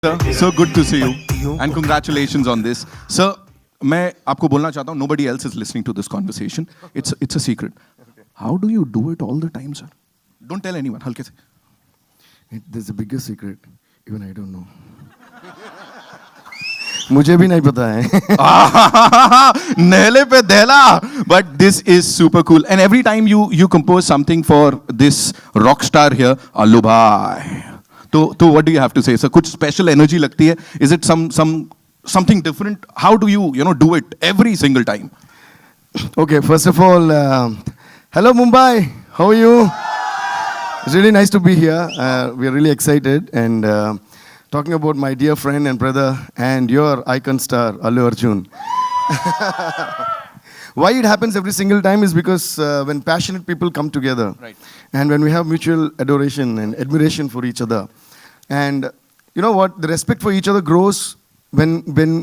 Sir, so good to see you and congratulations on this. Sir, मैं आपको बोलना चाहता हूँ, nobody else is listening to this conversation. It's a secret. How do you do it all the time, sir? Don't tell anyone. हल्के से. There's a bigger secret. Even I don't know. मुझे भी नहीं पता है. नहले पे दहला. But this is super cool. And every time you compose something for this rock star here, Allu bhai. तो what do you have to say? Sir, कुछ special energy लगती है? Is it something different? How do you do it every single time? Okay, first of all, hello Mumbai. How are you? It's really nice to be here. We are really excited and talking about my dear friend and brother and your icon star Allu Arjun. Why it happens every single time is because when passionate people come together, right, and when we have mutual adoration and admiration for each other, and you know what, the respect for each other grows when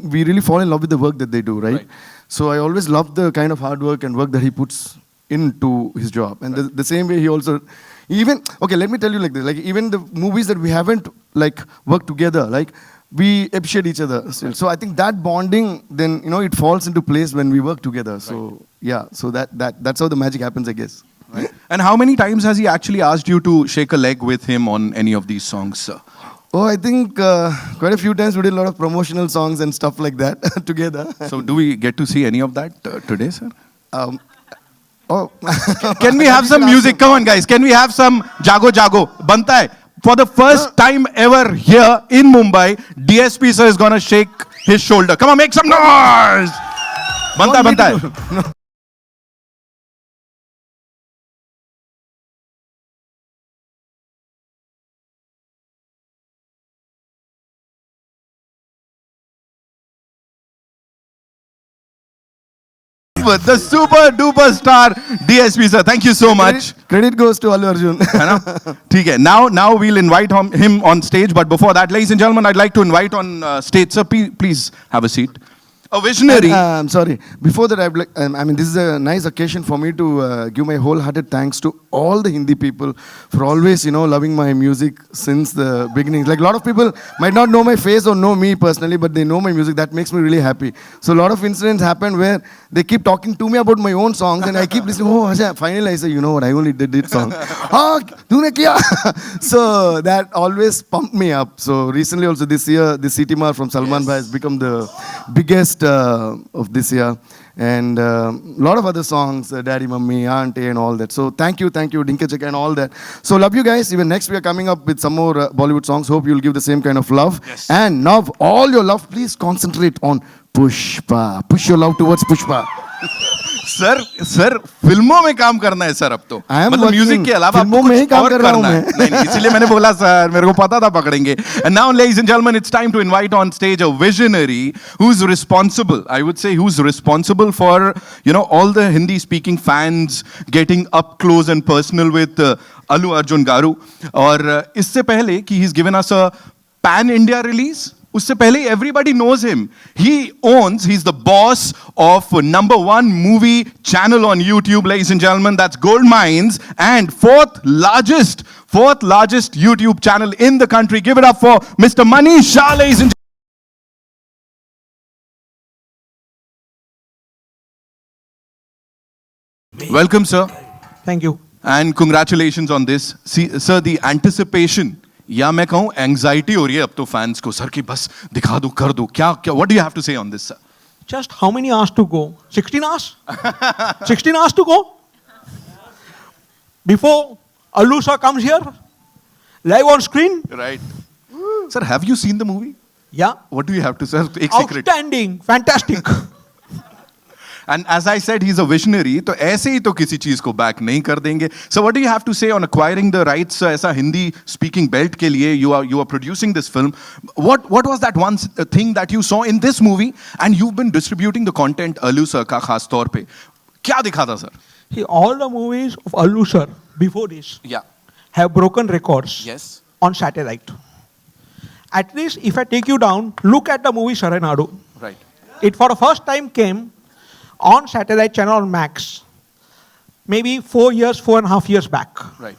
we really fall in love with the work that they do, right? So I always love the kind of hard work and work that he puts into his job, and the same way he also, even, okay, let me tell you like this, like even the movies that we haven't like worked together, like we appreciate each other still. So I think that bonding, then it falls into place when we work together. So yeah, so that's how the magic happens, I guess. Right. And how many times has he actually asked you to shake a leg with him on any of these songs, sir? Oh, I think quite a few times we did a lot of promotional songs and stuff like that together. So do we get to see any of that today, sir? Oh, can we have some music? Come on, guys. Can we have some Jago Jago? Banta hai. For the first time ever here in Mumbai, DSP sir is gonna shake his shoulder. Come on, make some noise. Banta hai. The super duper star DSP sir, thank you so much. Credit goes to Allu Arjun. ठीक है. Now we'll invite him on stage, but before that, ladies and gentlemen, I'd like to invite on stage, sir. Please have a seat. A visionary. I'm sorry. Before that, I mean, this is a nice occasion for me to give my wholehearted thanks to all the Hindi people for always, loving my music since the beginning. Like a lot of people might not know my face or know me personally, but they know my music. That makes me really happy. So a lot of incidents happen where they keep talking to me about my own songs, and I keep listening. Oh, finally I say, you know what? I only did this song. Tune kiya? So that always pumped me up. So recently, also this year, the CTMR from Salman Bhai has become the biggest of this year, and a lot of other songs, Daddy, Mummy, Auntie and all that. So thank you Dinka Chaka and all that. So love you guys. Even next we are coming up with some more Bollywood songs. Hope you'll give the same kind of love. Yes. And now all your love, please concentrate on Pushpa. Push your love towards Pushpa. Sir फिल्मों में काम करना है sir अब तो. मतलब music के अलावा फिल्मों में ही काम कर रहा हूं मैं. नहीं, इसीलिए मैंने बोला सर, मेरे को पता था पकड़ेंगे. And now, ladies and gentlemen, it's time to invite on stage a visionary who's responsible, I would say, who's responsible for all the Hindi speaking fans getting up close and personal with Allu Arjun Garu. और इससे पहले कि he's given us a pan India release, उससे पहले everybody knows him. He's the boss of #1 movie channel on YouTube, ladies and gentlemen. That's Gold Mines, and fourth largest YouTube channel in the country. Give it up for Mr. Manish Shah, ladies and gentlemen. Welcome, sir. Thank you. And congratulations on this. See, sir, the anticipation, या मैं कहूं anxiety हो रही है अब तो fans को, sir की बस दिखा दो, कर दो. क्या what do you have to say on this, sir? Just how many hours to go? 16 hours? 16 hours to go? Before Allu sir comes here, live on screen? Right. Sir, have you seen the movie? Yeah. What do you have to say? Outstanding, fantastic. And as I said, he's a visionary. तो ऐसे ही तो किसी चीज को back नहीं कर देंगे. So what do you have to say on acquiring the rights? ऐसा हिंदी speaking belt के लिए you are producing this film. What was that one thing that you saw in this movie, and you've been distributing the content Allu sir का खास तौर पे. क्या दिखा था sir? All the movies of Allu sir before this have broken records. Yes. On satellite. At least if I take you down, look at the movie Saranadu. Right. It for the first time came on satellite channel on Max, maybe 4.5 years back. Right.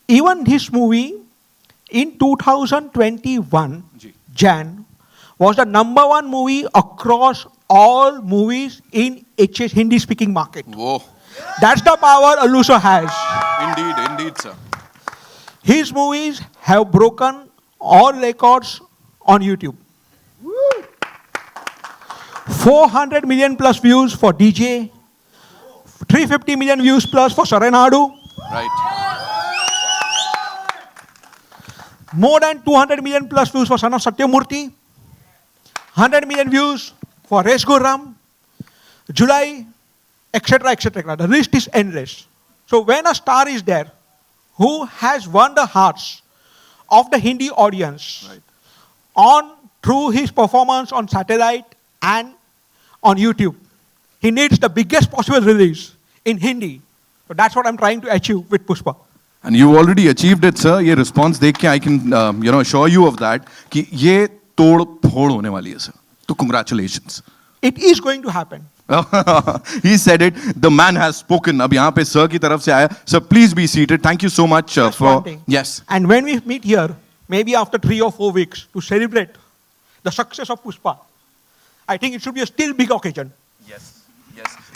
Even this movie in 2021, Jan was the #1 movie across all movies in HS Hindi speaking market. Whoa. That's the power Allu sir has. Indeed, sir. His movies have broken all records on YouTube. 400 million plus views for DJ, 350 million views plus for Saranadu, Right. more than 200 million plus views for Son of Satyamurthy, 100 million views for Resh Gurram, July, etc., etc. The list is endless. So when a star is there who has won the hearts of the Hindi audience through his performance on satellite and on YouTube, he needs the biggest possible release in Hindi. So that's what I'm trying to achieve with Pushpa. And you already achieved it, sir. ये response देख के I can assure you of that कि ये तोड़ फोड़ होने वाली है, sir. तो congratulations. It is going to happen. He said it. The man has spoken. अब यहाँ पे sir की तरफ से आया. Sir, please be seated. Thank you so much Just for. one thing. Yes. And when we meet here, maybe after 3 or 4 weeks, to celebrate the success of Pushpa, I think it should be a still big occasion.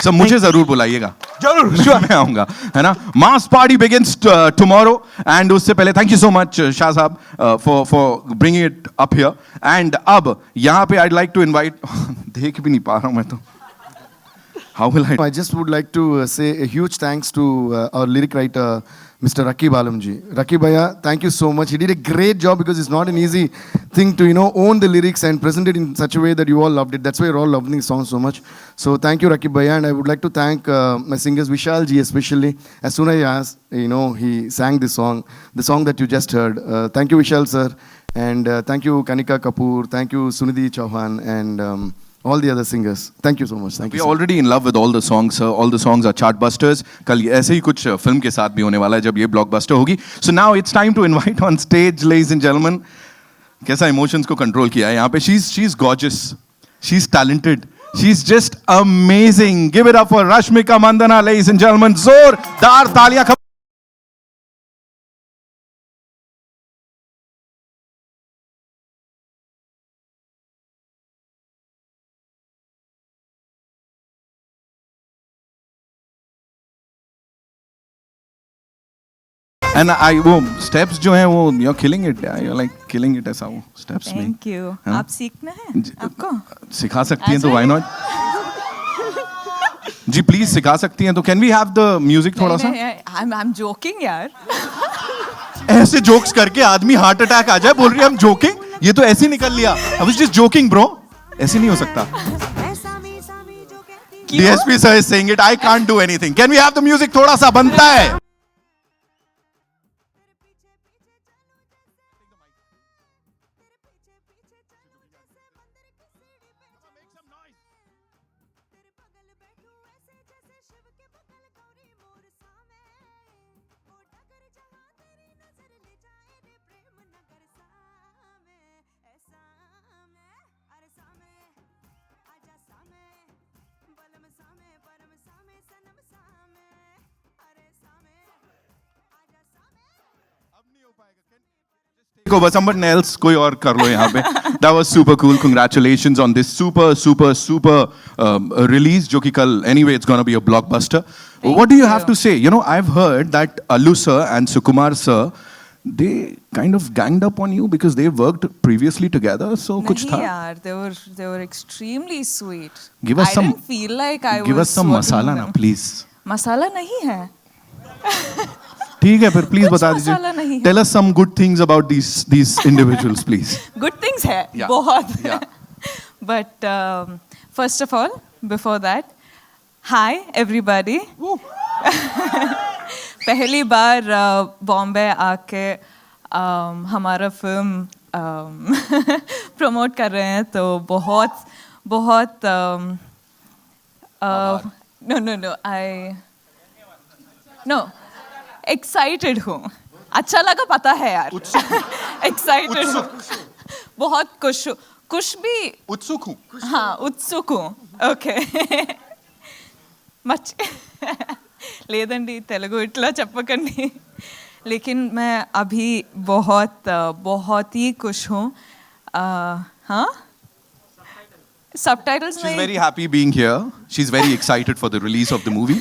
Sir मुझे जरूर बुलाइएगा. जरूर, sure. मैं आऊंगा, है ना. मास party begins tomorrow, and उससे पहले thank you so much Shah साहब for bringing it up here. And अब यहाँ पे I'd like to invite. देख भी नहीं पा रहा हूँ मैं तो. How will I? I just would like to say a huge thanks to our lyric writer, Mr. Rakib Alamji. Rakib Bhaiya, thank you so much. He did a great job because it's not an easy thing to, own the lyrics and present it in such a way that you all loved it. That's why you're all loving the song so much. So thank you, Rakib Bhaiya. And I would like to thank my singers, Vishal ji especially. As soon as I asked, he sang this song, the song that you just heard. Thank you, Vishal sir. And thank you, Kanika Kapoor. Thank you, Sunidhi Chauhan. And all the other singers. Thank you so much. Thank We you. are already in love with all the songs, sir. All the songs are chartbusters. कल ऐसे ही कुछ film के साथ भी होने वाला है जब ये blockbuster होगी. So now it's time to invite on stage, ladies and gentlemen. कैसा emotions को control किया है यहाँ पे. She's gorgeous. She's talented. She's just amazing. Give it up for Rashmika Mandana, ladies and gentlemen. जोरदार तालियां. And वो steps जो हैं वो you're killing it. You're like killing it ऐसा वो steps में. Thank you. हाँ? आप सीखना है आपको? सिखा सकती हैं तो why not? जी प्लीज सिखा सकती हैं तो can we have the music थोड़ा सा? I'm joking यार. ऐसे jokes करके आदमी heart attack आ जाए बोल रही है I'm joking? ये तो ऐसे ही निकल लिया. I was just joking bro. ऐसे नहीं हो सकता. DSP sir is saying it. I can't do anything. Can we have the music थोड़ा सा बनता है? Go, someone else कोई और कर लो यहाँ पे. That was super cool. Congratulations on this super release जो कि कल anyway it's gonna be a blockbuster. What do you have to say? I've heard that Allu sir and Sukumar sir, they kind of ganged up on you because they worked previously together. So कुछ नहीं था? यार, they were extremely sweet. Give us I some. didn't feel like I Give was us some working masala with ना them. please. मसाला नहीं है. ठीक है फिर प्लीज कुछ बता मसाला नहीं दीजिए. है. Tell us some good things about these individuals please. Good things है, Yeah. बहुत. Yeah. But first of all, before that, hi everybody. पहली बार बॉम्बे आके हमारा फिल्म प्रमोट कर रहे हैं तो बहुत no एक्साइटेड हूँ. अच्छा लगा पता है यार. एक्साइटेड हूँ. बहुत खुश भी. उत्सुक हूँ. हाँ उत्सुक हूँ. ఓకే లేదండి తెలుగు ఇట్లా చెప్పకండి. लेकिन मैं अभी बहुत ही खुश हूँ. Huh? Subtitles She's नहीं very happy being here. She's very excited for the release of the movie.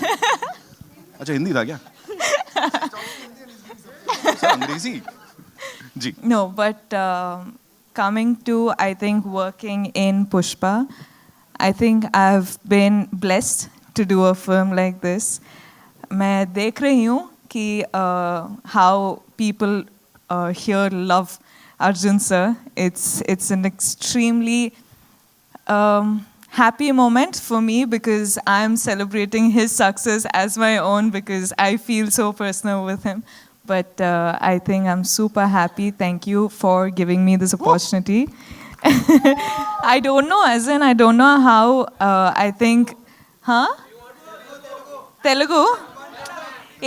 अच्छा हिंदी था क्या? सर अंग्रेजी? जी. No, but coming to, I think, working in Pushpa, I think I've been blessed to do a film like this. मैं देख रही हूँ कि how people here love Arjun sir. It's an extremely happy moment for me because I'm celebrating his success as my own because I feel so personal with him. But I think I'm super happy. Thank you for giving me this opportunity. I don't know, as in, I don't know how, I think, huh? Telugu?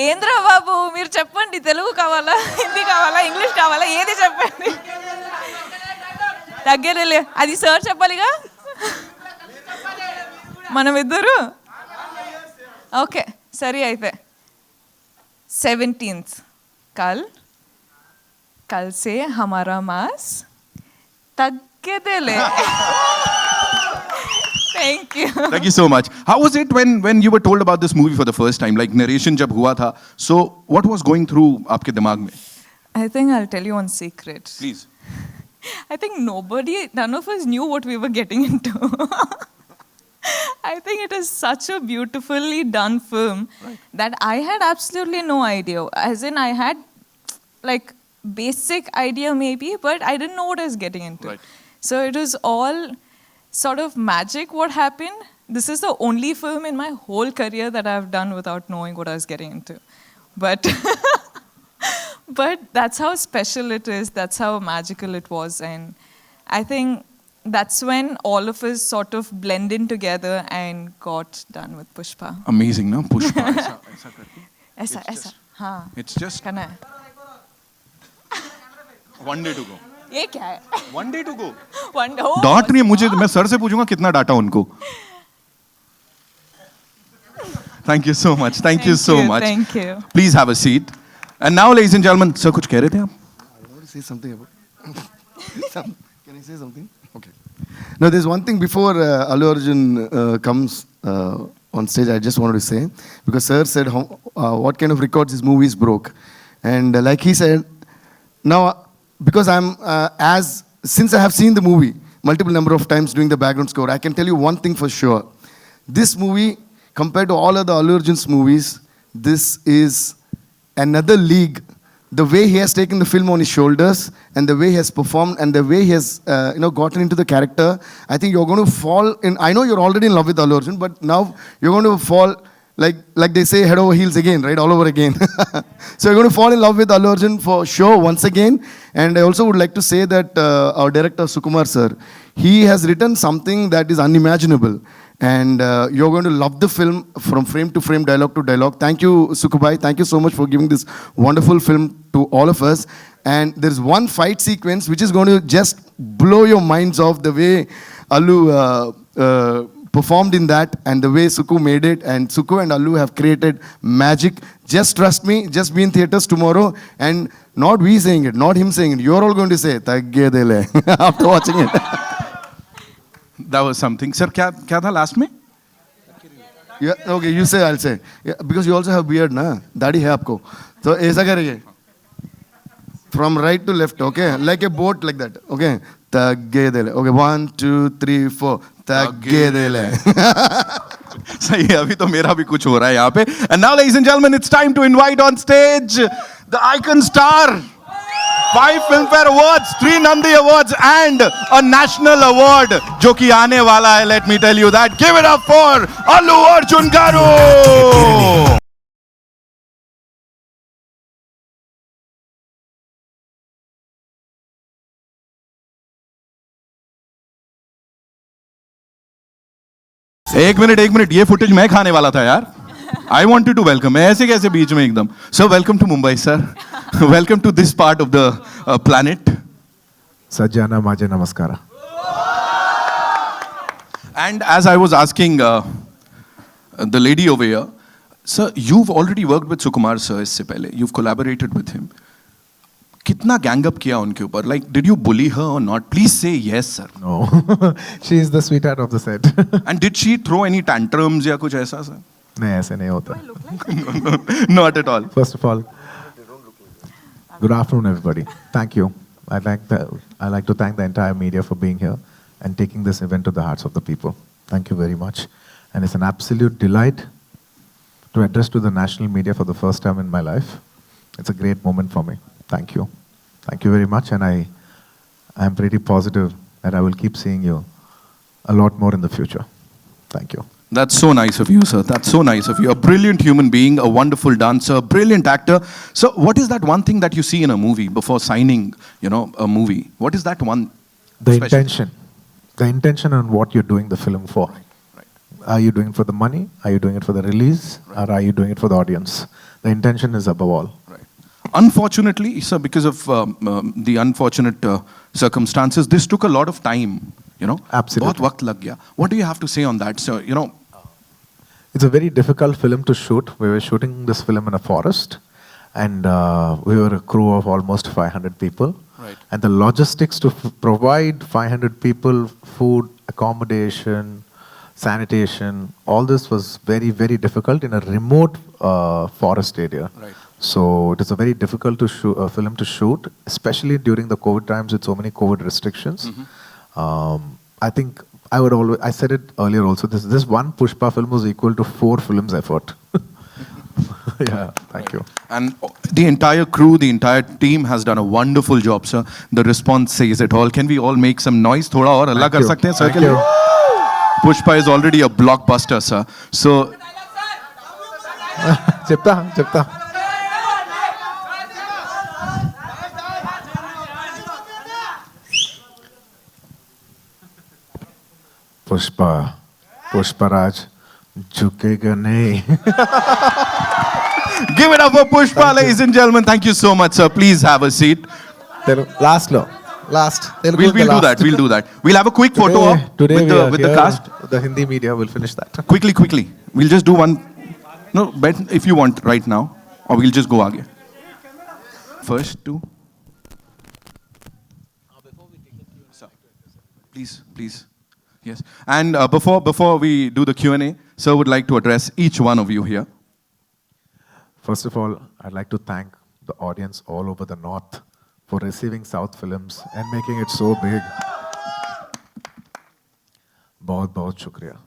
ఏంద్రా బాబు మీరు చెప్పండి తెలుగు కావాలా హిందీ కావాలా English కావాలా ఏది చెప్పండి తగ్గేదేలే అది సార్ చెప్పాలిగా మనం ఇద్దరు ఓకే సరే అయితే 17th कल से हमारा मास तగ్గేదేలే Thank you. Thank you so much. How was it when you were told about this movie for the first time? Like narration जब हुआ था, so what was going through आपके दिमाग में? I think I'll tell you one secret. Please. I think none of us knew what we were getting into. I think it is such a beautifully done film that I had absolutely no idea. As in, I had like basic idea maybe, but I didn't know what I was getting into. Right. So it was all sort of magic what happened. This is the only film in my whole career that I've done without knowing what I was getting into. But but that's how special it is. That's how magical it was. And I think that's when all of us sort of blend in together and got done with Pushpa. Amazing, no? Pushpa. ऐसा करके. ऐसा हाँ It's just करना है. one day to go. ये क्या है? One day to go. One day. डांट नहीं है मुझे, मैं सर से पूछूंगा कितना डाटा उनको. Thank you so much. Thank you so much. Thank you. Please have a seat. And now, ladies and gentlemen, sir, कुछ कह रहे थे आप? I want to say something about. Can I say something? Okay. No, there's one thing before Allu Arjun comes on stage. I just wanted to say because Sir said what kind of records his movies broke, and like he said, now because I'm since I have seen the movie multiple number of times doing the background score, I can tell you one thing for sure. This movie, compared to all other Allu Arjun's movies, this is another league. The way he has taken the film on his shoulders and the way he has performed and the way he has gotten into the character, I think you're going to fall in. I know you're already in love with Allu Arjun, but now you're going to fall like they say, head over heels again, right? All over again. So you're going to fall in love with Allu Arjun for sure once again. And I also would like to say that our director Sukumar sir, he has written something that is unimaginable. And you're going to love the film from frame to frame, dialogue to dialogue. Thank you, Sukubai. Thank you so much for giving this wonderful film to all of us. And there's one fight sequence which is going to just blow your minds off the way Allu performed in that and the way Suku made it. And Suku and Allu have created magic. Just trust me, just be in theaters tomorrow. And not we saying it, not him saying it. You're all going to say, Taggedele, after watching it. That was something. Sir, क्या था last में? Yeah, okay, you say, I'll say. Yeah, because you also have beard, na? दाढ़ी है आपको. So ऐसा करेंगे. From right to left, okay? Like a boat, like that, okay? Taggedele. Okay, 1, 2, 3, 4. Taggedele. सही है, अभी तो मेरा भी कुछ हो रहा है यहाँ पे. And now, ladies and gentlemen, it's time to invite on stage the icon star. 5 Filmfare Awards, 3 Nandi Awards and a national award जो कि आने वाला है. Let me tell you that. Give it up for Allu Arjun Garu. एक minute, ये footage मैं खाने वाला था यार. I wanted to welcome. मैं ऐसे कैसे बीच में एकदम. So welcome to Mumbai, sir. Welcome to this part of the planet. Sajjana Maje Namaskara. And as I was asking the lady over here, sir, you've already worked with Sukumar sir इससे पहले. You've collaborated with him. कितना gang up किया उनके ऊपर? Like, did you bully her or not? Please say yes, sir. No, she is the sweetheart of the set. And did she throw any tantrums या कुछ ऐसा, sir? नहीं ऐसे नहीं होता. Not at all. First of all, good afternoon, everybody. Thank you. I'd like to thank the entire media for being here and taking this event to the hearts of the people. Thank you very much. And it's an absolute delight to address to the national media for the first time in my life. It's a great moment for me. Thank you. Thank you very much. And I am pretty positive that I will keep seeing you a lot more in the future. Thank you. That's so nice of you, sir. That's so nice of you. A brilliant human being, a wonderful dancer, brilliant actor. So, what is that one thing that you see in a movie before signing, a movie? What is that one? The special- intention. The intention on what you're doing the film for. Right. Are you doing it for the money? Are you doing it for the release? Or are you doing it for the audience? The intention is above all. Right. Unfortunately, sir, because of the unfortunate circumstances, this took a lot of time. Absolutely. बहुत वक्त लग गया. What do you have to say on that? So, It's a very difficult film to shoot. We were shooting this film in a forest, and we were a crew of almost 500 people. Right. And the logistics to provide 500 people food, accommodation, sanitation, all this was very, very difficult in a remote forest area. Right. So it is a very difficult film to shoot, especially during the COVID times with so many COVID restrictions. I think I said it earlier also, this one Pushpa film was equal to 4 films effort. Yeah, thank you. And the entire crew, the entire team has done a wonderful job, sir. The response says it all. Can we all make some noise? थोड़ा और अल्लाह कर सकते हैं, sir? Thank you. Pushpa is already a blockbuster, sir. So, చెప్తా पुष्पराज झुकेगा नहीं. give it up for Pushpa, ladies and gentlemen. Thank you so much, sir. Please have a seat. Last. We'll do that. We'll do that. We'll have a quick photo op Today with the cast. The Hindi media will finish that. Quickly. We'll just do one. No, bet if you want right now, or we'll just go आगे. First two. Sir, please. Yes. And before we do the Q&A, sir would like to address each one of you here. First of all, I'd like to thank the audience all over the north for receiving South films and making it so big. बहुत शुक्रिया.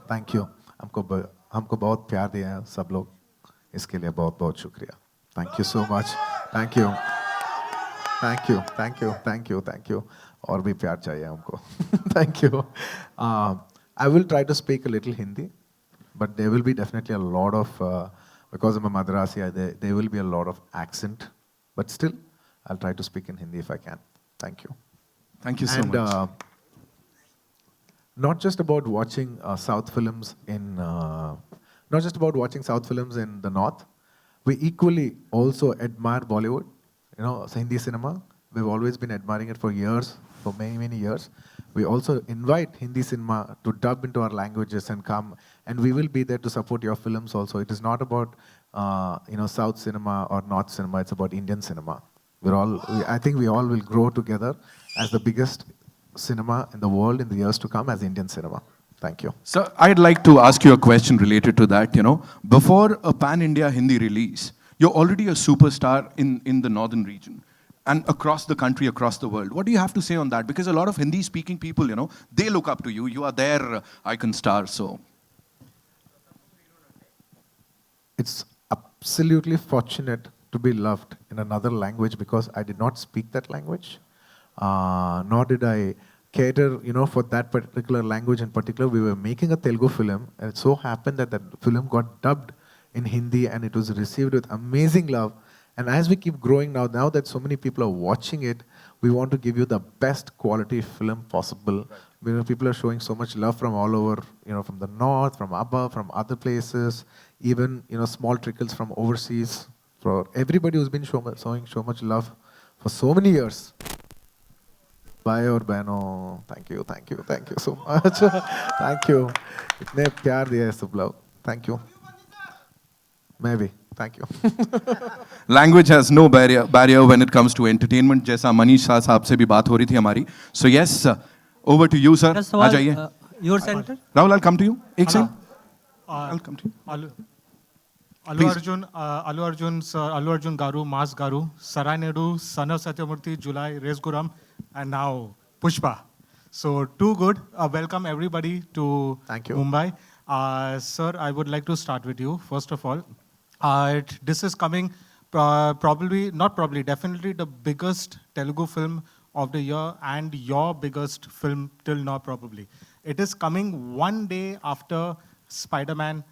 Thank you. हमको बहुत प्यार दिया है सब लोग. इसके लिए बहुत शुक्रिया. Thank you so much. Thank you. और भी प्यार चाहिए हमको. Thank you. I will try to speak a little Hindi, but there will be definitely a lot of because I'm a Madrasi, there will be a lot of accent, but still, I'll try to speak in Hindi if I can. Thank you. Thank you so much. Not just about watching South films in the north, we equally also admire Bollywood. Hindi cinema. We've always been admiring it for years, for many years. We also invite Hindi cinema to dub into our languages and come, and we will be there to support your films also. It is not about South cinema or North cinema. It's about Indian cinema. I think we all will grow together as the biggest cinema in the world in the years to come as Indian cinema. Thank you. So I'd like to ask you a question related to that. Before a pan-India Hindi release, you're already a superstar in the northern region and across the country, across the world. What do you have to say on that? Because a lot of Hindi-speaking people, they look up to you. You are their icon star. So it's absolutely fortunate to be loved in another language because I did not speak that language, nor did I cater, for that particular language in particular. We were making a Telugu film, and it so happened that that film got dubbed in Hindi, and it was received with amazing love. And as we keep growing now that so many people are watching it, we want to give you the best quality film possible. Right. People are showing so much love from all over, from the north, from above, from other places, even, small trickles from overseas. For everybody who's been showing so much love for so many years. Bhai aur behno, thank you so much. Thank you. Itne pyar diya hai sab log. Thank you. Maybe. Thank you. Language has no barrier when it comes to entertainment. जैसा मनीष शाह साहब से भी बात हो रही थी हमारी. So yes, over to you, sir. Just आ सवाल, जाइए. your center? Rahul, I'll come to you. एक second. I'll come to you. Allu Arjun, Allu Arjun Garu, Mas Garu, Sarai Naidu, Son of Satyamurthy, July, Res Guram, and now Pushpa. So too good. Welcome everybody to Thank you. Mumbai. Sir, I would like to start with you first of all. This is coming definitely the biggest Telugu film of the year and your biggest film till now probably. It is coming one day after Spider-Man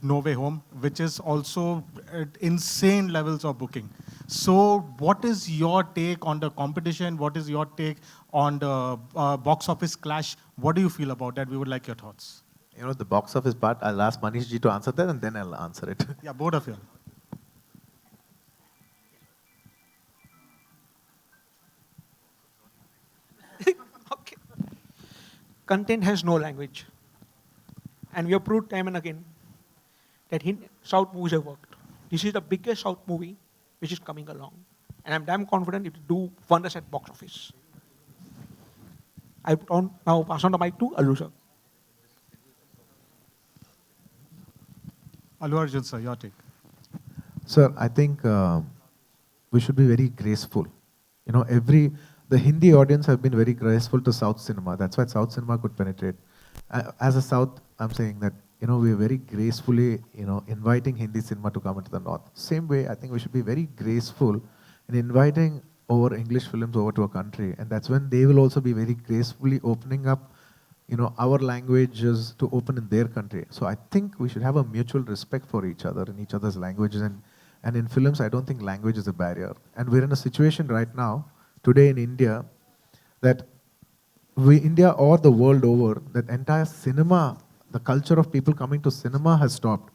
No Way Home, which is also at insane levels of booking. So what is your take on the competition? What is your take on the box office clash? What do you feel about that? We would like your thoughts. You know, the box office part, I'll ask Manish ji to answer that and then I'll answer it. Yeah, both of you. Okay. Content has no language. And we have proved time and again that South movies have worked. This is the biggest South movie which is coming along. And I'm damn confident it will do wonders at box office. I now pass on the mic to Allu sir. Allu Arjun, sir, your take. Sir, I think we should be very graceful. You know, the Hindi audience have been very graceful to South cinema. That's why South cinema could penetrate. As a South, I'm saying that, you know, we're very gracefully, you know, inviting Hindi cinema to come into the North. Same way, I think we should be very graceful in inviting over English films over to a country. And that's when they will also be very gracefully opening up, you know, our languages to open in their country. So I think we should have a mutual respect for each other in each other's languages. And in films, I don't think language is a barrier. And we're in a situation right now, today in India, that India or the world over, that entire cinema, the culture of people coming to cinema has stopped.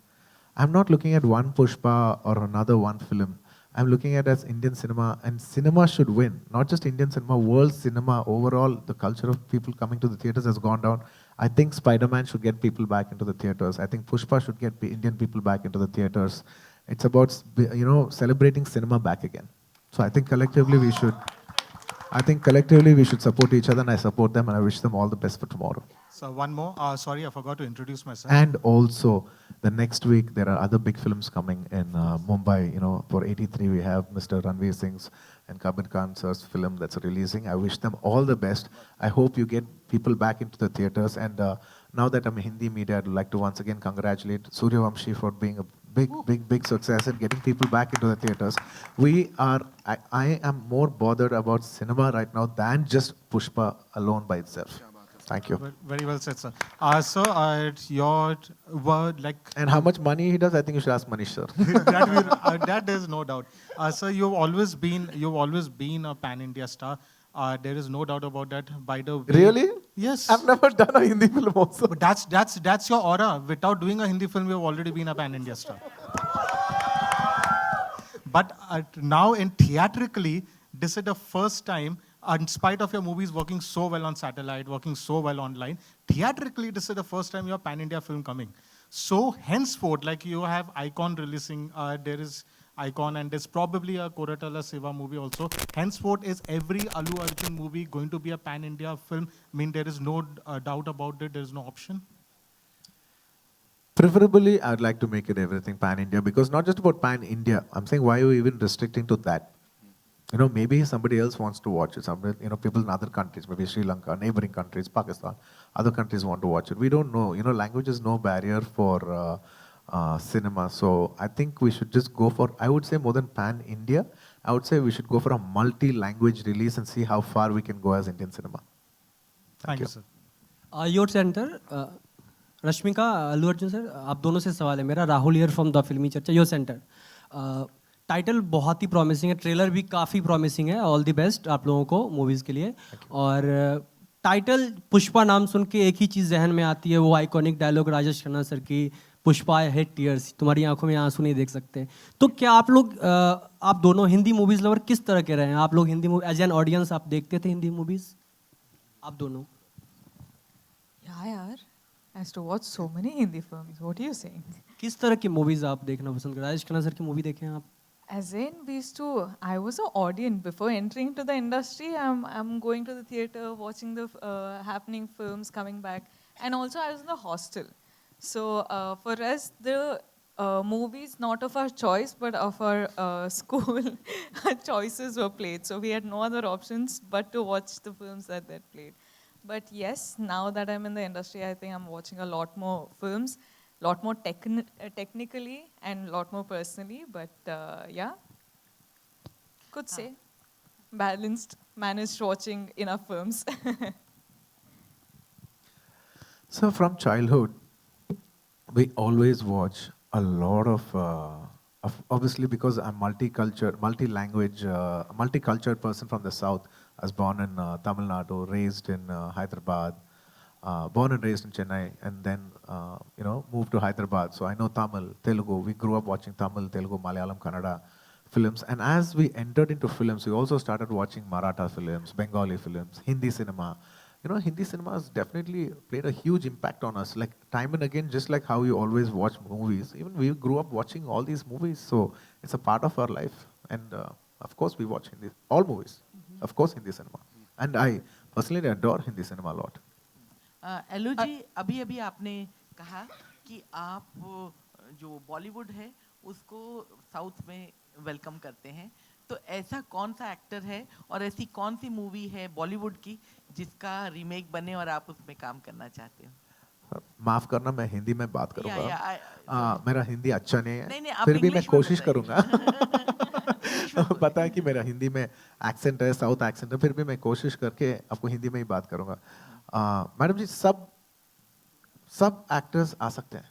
I'm not looking at one Pushpa or another one film. I'm looking at it as Indian cinema, and cinema should win. Not just Indian cinema, world cinema, overall, the culture of people coming to the theaters has gone down. I think Spider-Man should get people back into the theaters. I think Pushpa should get Indian people back into the theaters. It's about, you know, celebrating cinema back again. So I think collectively we should support each other, and I support them, and I wish them all the best for tomorrow. So one more. Sorry, I forgot to introduce myself. And also, the next week, there are other big films coming in Mumbai. You know, for 83, we have Mr. Ranveer Singh's and Kabir Khan sir's film that's releasing. I wish them all the best. I hope you get people back into the theaters. And now that I'm in Hindi media, I'd like to once again congratulate Suryavamshi for being a big success and getting people back into the theaters. I am more bothered about cinema right now than just Pushpa alone by itself. Thank you. Very well said, sir. Sir, your word, like... And how much money he does, I think you should ask Manish, sir. that is no doubt. Sir, you've always been a pan-India star. There is no doubt about that. By the way, Really? Yes. I've never done a Hindi film also. But that's your aura. Without doing a Hindi film, you've already been a pan-India star. But now, theatrically, this is the first time. In spite of your movies working so well on satellite, working so well online, theatrically, this is the first time your pan-India film coming. So henceforth, like you have Icon releasing, there is Icon, and there's probably a Koratala Seva movie also. Henceforth, is every Allu Arjun movie going to be a pan-India film? I mean, there is no doubt about it, there is no option? Preferably, I'd like to make it everything pan-India, because not just about pan-India. I'm saying, why are you even restricting to that? You know, maybe somebody else wants to watch it. Somebody, you know, people in other countries, maybe Sri Lanka, neighboring countries, Pakistan, other countries want to watch it. We don't know. You know, language is no barrier for cinema. So I think we should just go for, I would say more than pan-India, I would say we should go for a multi-language release and see how far we can go as Indian cinema. Thank you, sir. Your center, Rashmika, Allu Arjun sir, आप दोनों से सवाल है मेरा. Rahul here from the फिल्मी चर्चा. Your center. Title बहुत ही promising है, ट्रेलर भी काफ़ी प्रॉमिसिंग है. ऑल द बेस्ट आप लोगों को मूवीज़ के लिए. और टाइटल पुष्पा नाम सुन के एक ही चीज़ जहन में आती है, वो iconic dialogue Rajesh Khanna sir की, पुष्पा हेड टीयर्स, तुम्हारी आंखों में आंसू नहीं देख सकते. तो क्या आप लोग, आप दोनों हिंदी मूवीज़ लवर किस तरह के रहे हैं? आप लोग Hindi movie as an audience आप देखते थे हिंदी मूवीज़? आप दोनों? Yeah, यार. As to watch so many Hindi films. What are you saying? किस तरह की मूवीज आप देखना पसंद करते हैं? राजेश खन्ना सर की मूवी देखें आप? As in, we used to. I was an audience before entering to the industry. I'm going to the theater, watching the happening films, coming back, and also I was in the hostel. So for us, the movies not of our choice, but of our school choices were played. So we had no other options but to watch the films that they played. But yes, now that I'm in the industry, I think I'm watching a lot more films, lot more technically and lot more personally. But yeah, could say balanced, managed watching enough films. So from childhood, we always watch a lot of obviously because I'm multicultural, multi-language, multicultural person from the south. I was born in Tamil Nadu, raised in Hyderabad, born and raised in Chennai, and then moved to Hyderabad. So I know Tamil, Telugu. We grew up watching Tamil, Telugu, Malayalam, Kannada films. And as we entered into films, we also started watching Maratha films, Bengali films, Hindi cinema. Hindi cinema has definitely played a huge impact on us. Like time and again, just like how you always watch movies, even we grew up watching all these movies. So it's a part of our life. And of course, we watch Hindi, all movies. Of course, Hindi cinema. And I personally adore Hindi cinema a lot. एलू जी अभी अभी आपने कहा कि आप जो बॉलीवुड है उसको south में वेलकम करते हैं, तो ऐसा कौन सा एक्टर है और ऐसी कौन सी मूवी है बॉलीवुड की जिसका रीमेक बने और आप उसमें काम करना चाहते हो? माफ करना, मैं हिंदी में बात करूंगा। मेरा हिंदी अच्छा नहीं है, नहीं, आप फिर भी मैं इंग्लिश में कोशिश बताइए। करूंगा। पता है कि मेरा हिंदी में एक्सेंट है, साउथ एक्सेंट है, फिर भी मैं कोशिश करके आपको हिंदी में ही बात करूंगा। मैडम जी, सब एक्टर्स आ सकते हैं,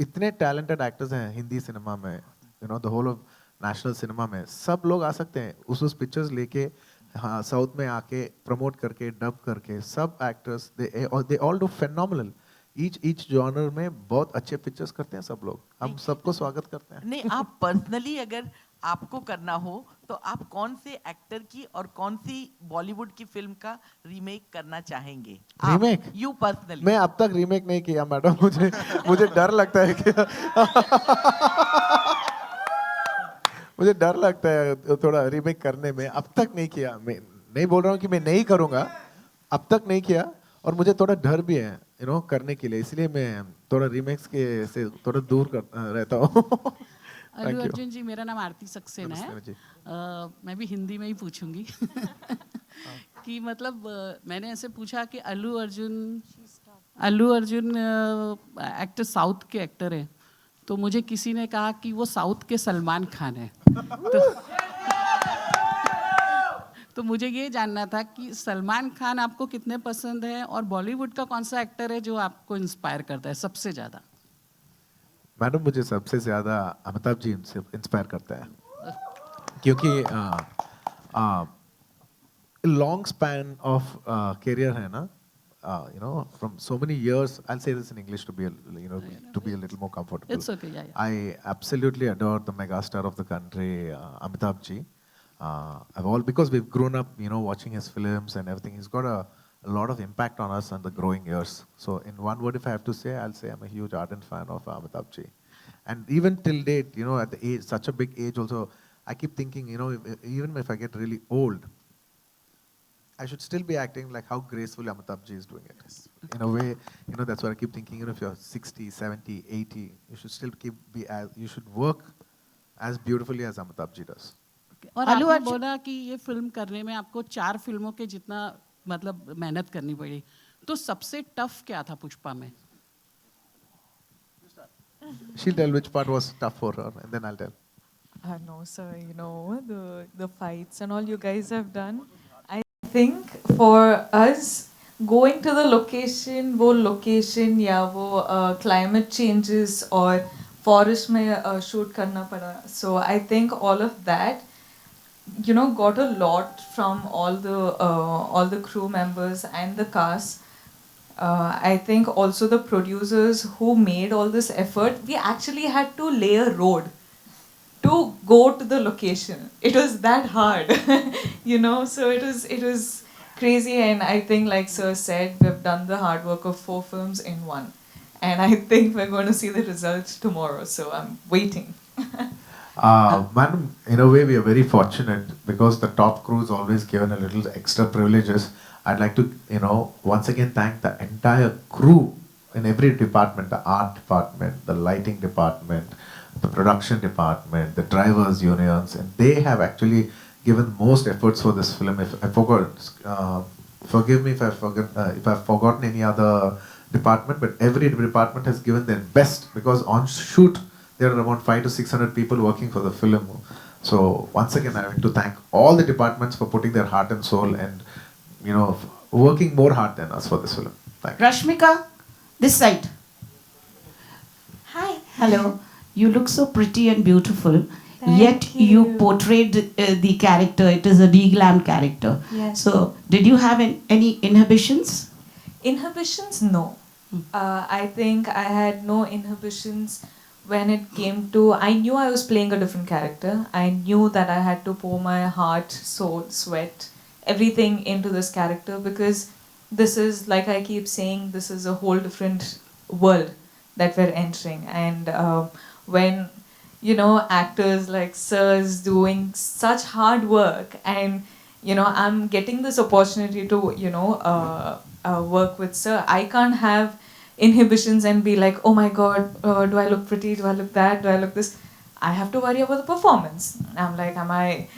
इतने टैलेंटेड एक्टर्स हैं हिंदी सिनेमा में, the whole of national cinema में, सब लोग आ सकते हैं उस पिक्चर्स लेके, हाँ, साउथ में आके प्रमोट करके, डब करके, सब actors they all do phenomenal. Each genre में बहुत अच्छे पिक्चर्स करते हैं सब लोग, हम सबको स्वागत करते हैं। नहीं, आप पर्सनली अगर आपको करना हो तो आप कौन से एक्टर की और कौन सी बॉलीवुड की फिल्म का रीमेक करना चाहेंगे? रीमेक? You personally. मैं अब तक रीमेक नहीं किया मैडम, मुझे डर लगता है कि मुझे डर लगता है थोड़ा रीमेक करने में, अब तक नहीं किया। मैं नहीं बोल रहा हूँ कि मैं नहीं करूँगा, अब तक नहीं किया, और मुझे थोड़ा डर भी है करने के लिए, इसलिए मैं थोड़ा रीमेक्स के से थोड़ा दूर रहता हूँ। अल्लू अर्जुन जी, मेरा नाम आरती सक्सेना है। जी। मैं भी हिंदी में ही पूछूंगी कि मतलब मैंने ऐसे पूछा कि अल्लू अर्जुन एक्टर साउथ के एक्टर है, तो मुझे किसी ने कहा कि वो साउथ के सलमान खान है। तो मुझे ये जानना था कि सलमान खान आपको कितने पसंद है, और बॉलीवुड का कौन सा एक्टर है जो आपको इंस्पायर करता है सबसे ज़्यादा? मैडम, मुझे सबसे ज़्यादा अमिताभ जी इंस्पायर करता है, क्योंकि लॉन्ग स्पैन ऑफ करियर है ना, from so many years. I'll say this in English to be a little more comfortable. It's okay, yeah. I absolutely adore the megastar of the country, Amitabh ji. Because we've grown up, watching his films and everything. He's got a lot of impact on us in the growing years. So in one word, if I have to say, I'll say I'm a huge ardent fan of Amitabh ji. And even till date, at the age, such a big age also, I keep thinking, even if I get really old, I should still be acting like how gracefully Amitabh ji is doing it. In a way, that's what I keep thinking. If you're 60, 70, 80, you should still you should work as beautifully as Amitabh ji does. और आपने बोला कि ये film करने में आपको 4 फिल्मों के जितना मतलब मेहनत करनी पड़ी, तो सबसे टफ क्या था पुष्पा में? She'll tell which part was tough for her, and then I'll tell. No, sir, the fights and all you guys have done. I think for us, going to the location, वो location या वो climate changes और forest में shoot करना पड़ा. So I think all of that, got a lot from all the crew members and the cast. I think also the producers who made all this effort, we actually had to lay a road to go to the location. It was that hard, so it was crazy. And I think, like Sir said, we've done the hard work of 4 films in one. And I think we're going to see the results tomorrow. So I'm waiting. Madam, in a way, we are very fortunate because the top crew is always given a little extra privileges. I'd like to, once again thank the entire crew in every department, the art department, the lighting department, the production department, the drivers' unions, and they have actually given most efforts for this film. If I forgot, forgive me if I've forgotten any other department, but every department has given their best because on shoot there are around 500 to 600 people working for the film. So once again, I want to thank all the departments for putting their heart and soul and working more hard than us for this film. Thank you. Rashmika, this side. Hi. Hello. You look so pretty and beautiful. Yet you portrayed the character. It is a deglammed character. Yes. So, did you have any inhibitions? Inhibitions? No. I think I had no inhibitions when it came to. I knew I was playing a different character. I knew that I had to pour my heart, soul, sweat, everything into this character because this is, like I keep saying, this is a whole different world that we're entering. And when actors like Sir's doing such hard work, and I'm getting this opportunity to work with Sir. I can't have inhibitions and be like, oh my God, do I look pretty? Do I look that? Do I look this? I have to worry about the performance. I'm like, am I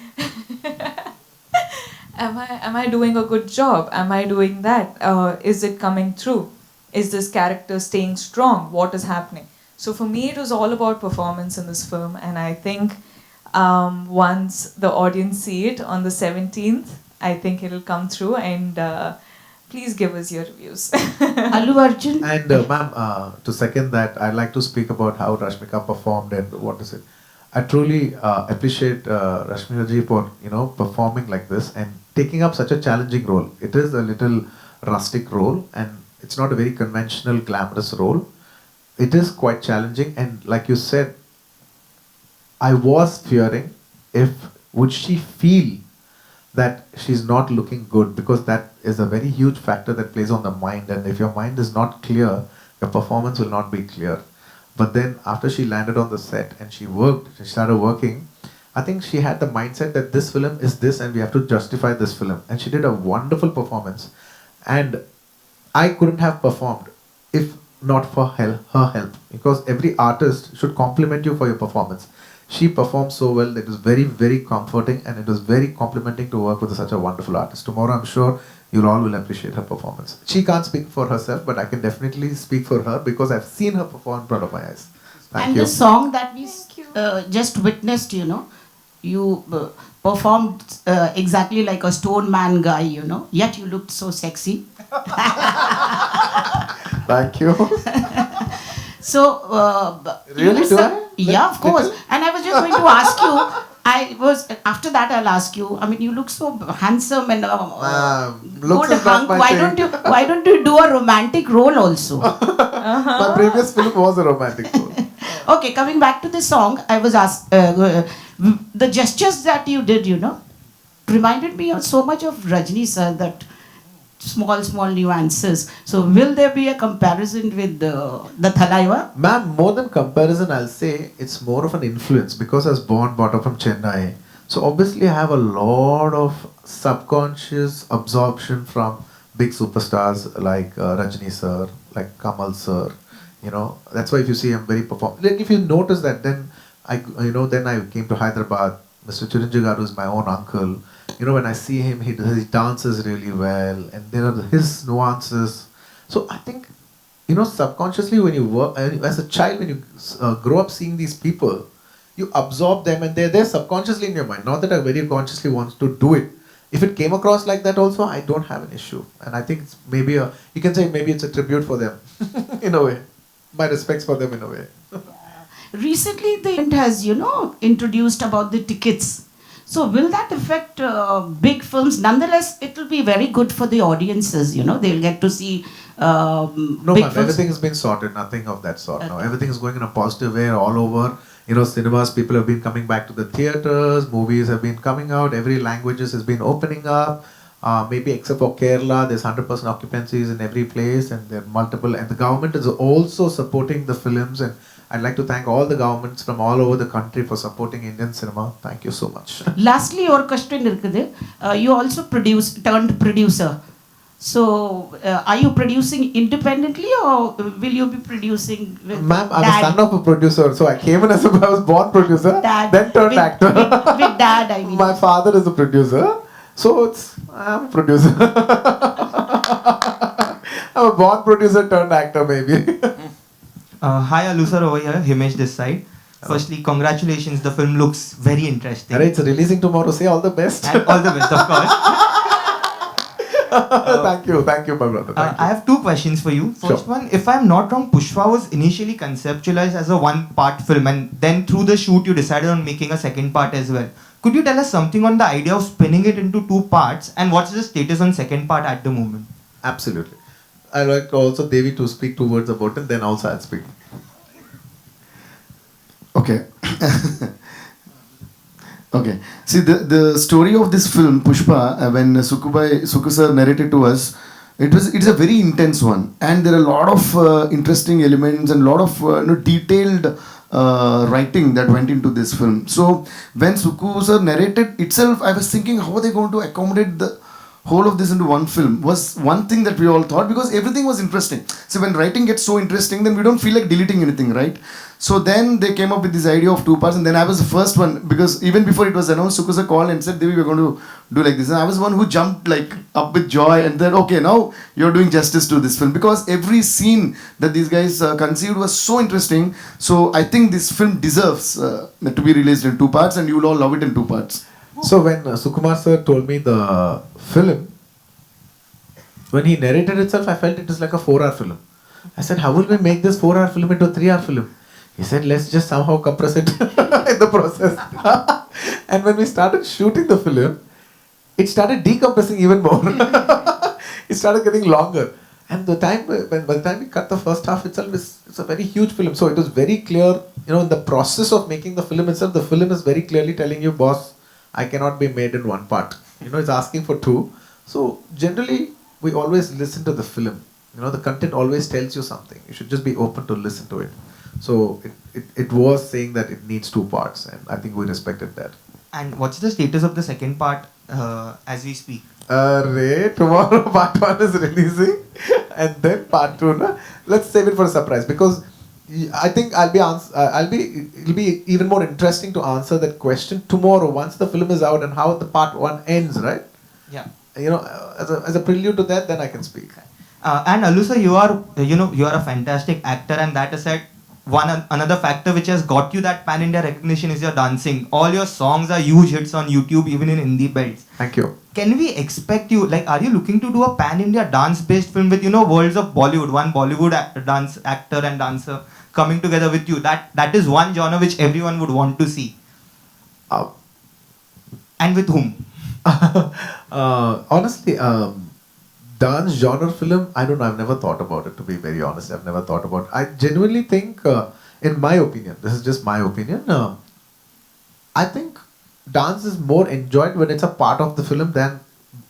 am I doing a good job? Am I doing that? Is it coming through? Is this character staying strong? What is happening? So for me, it was all about performance in this film, and I think once the audience see it on the 17th, I think it'll come through, and please give us your reviews. Allu Arjun? And ma'am, to second that, I'd like to speak about how Rashmika performed and what is it. I truly appreciate Rashmika ji for performing like this and taking up such a challenging role. It is a little rustic role, and it's not a very conventional, glamorous role. It is quite challenging, and like you said, I was fearing would she feel that she's not looking good, because that is a very huge factor that plays on the mind, and if your mind is not clear, your performance will not be clear. But then after she landed on the set and she started working, I think she had the mindset that this film is this and we have to justify this film, and she did a wonderful performance. And I couldn't have performed if not for her help, because every artist should compliment you for your performance. She performed so well that it was very, very comforting, and it was very complimenting to work with such a wonderful artist. Tomorrow, I'm sure you all will appreciate her performance. She can't speak for herself, but I can definitely speak for her because I've seen her perform in front of my eyes. Thank you. The song that we just witnessed, you performed exactly like a stone man guy, yet you looked so sexy. Thank you. So, really, do I? Yeah, of course. And I was just going to ask you, after that I'll ask you, I mean, you look so handsome and looks good is not hunk. my Why don't you do a romantic role also? My previous film was a romantic role. Okay, coming back to the song, I was asked, the gestures that you did, reminded me of so much of Rajni sir, that small nuances. So will there be a comparison with the Thalaiva? Ma'am, more than comparison, I'll say it's more of an influence because I was brought up from Chennai. So obviously I have a lot of subconscious absorption from big superstars like Rajni sir, like Kamal sir. That's why if you see I'm very Like if you notice that, then I came to Hyderabad. Mr. Chiranjeevi Garu is my own uncle. When I see him, he dances really well, and there are his nuances. So I think, subconsciously when you work, as a child, when you grow up seeing these people, you absorb them, and they're there subconsciously in your mind. Not that I very consciously want to do it. If it came across like that also, I don't have an issue. And I think it's maybe you can say maybe it's a tribute for them, in a way. My respects for them in a way. Recently, the event has, introduced about the tickets. So will that affect big films? Nonetheless, it will be very good for the audiences, they'll get to see No, big ma'am, films. everything has been sorted, nothing of that sort. Now everything is going in a positive way all over. Cinemas, people have been coming back to the theaters, movies have been coming out, every languages has been opening up. Maybe except for Kerala, there's 100% occupancies in every place, and there are multiple. And the government is also supporting the films. And I'd like to thank all the governments from all over the country for supporting Indian cinema. Thank you so much. Lastly, ஒரு question இருக்குது. You also turned producer. So, are you producing independently or will you be producing with Ma'am, I'm dad? a son of a producer, so I came in as I was born producer, Dad, then turned actor. With dad, I mean. My father is a producer, so I'm a producer. I'm a born producer turned actor, maybe. Hi, Alu sir, over here, Himesh this side. Firstly, congratulations, the film looks very interesting. Alright, it's releasing tomorrow. Say all the best. And all the best, of course. Thank you, my brother. Thank you. I have two questions for you. First Sure. one, if I'm not wrong, Pushpa was initially conceptualized as a one-part film, and then through the shoot, you decided on making a second part as well. Could you tell us something on the idea of spinning it into two parts, and what's the status on second part at the moment? Absolutely. I'd like also Devi to speak two words about it, then also I'll speak. Okay. Okay. See, the story of this film, Pushpa, when Suku sir narrated to us, it's a very intense one. And there are a lot of interesting elements and a lot of detailed writing that went into this film. So, when Suku sir narrated itself, I was thinking, how are they going to accommodate the whole of this into one film was one thing that we all thought, because everything was interesting. So when writing gets so interesting, then we don't feel like deleting anything, right? So then they came up with this idea of two parts, and then I was the first one, because even before it was announced, Sukusa called and said, Devi, we're going to do like this. And I was one who jumped like up with joy and then, okay, now you're doing justice to this film, because every scene that these guys conceived was so interesting. So I think this film deserves to be released in two parts, and you will all love it in two parts. So when Sukumar sir told me the film, when he narrated itself, I felt it is like a 4-hour film. I said, how will we make this 4-hour film into a 3-hour film? He said, let's just somehow compress it in the process. And when we started shooting the film, it started decompressing even more. It started getting longer. And by the time we cut the first half itself, it's a very huge film. So it was very clear, in the process of making the film itself, the film is very clearly telling you, boss, I cannot be made in one part. It's asking for two. So generally, we always listen to the film. The content always tells you something. You should just be open to listen to it. So it was saying that it needs two parts, and I think we respected that. And what's the status of the second part as we speak? Tomorrow part 1 is releasing, and then part 2. Let's save it for a surprise, because I think it'll be even more interesting to answer that question tomorrow once the film is out and how the part 1 ends, right? Yeah. As a prelude to that, then I can speak. And Alu sir, you are a fantastic actor, and that aside, another factor which has got you that pan-India recognition is your dancing. All your songs are huge hits on YouTube, even in Hindi belts. Thank you. Can we expect you, are you looking to do a pan-India dance-based film with, worlds of Bollywood, one Bollywood actor and dancer coming together with you? That is one genre which everyone would want to see. And with whom? Honestly, dance genre film, I don't know, I've never thought about it, to be very honest. I've never thought about it. I genuinely think, in my opinion, this is just my opinion, I think dance is more enjoyed when it's a part of the film than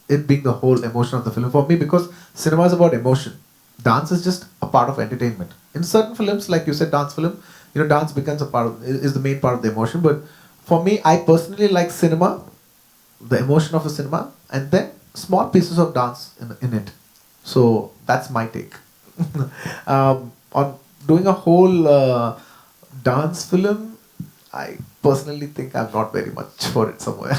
it being the whole emotion of the film for me, because cinema is about emotion. Dance is just a part of entertainment. In certain films, like you said, dance film, dance becomes is the main part of the emotion. But for me, I personally like cinema, the emotion of a cinema, and then small pieces of dance in it. So that's my take. On doing a whole dance film, I personally think I'm not very much for it somewhere.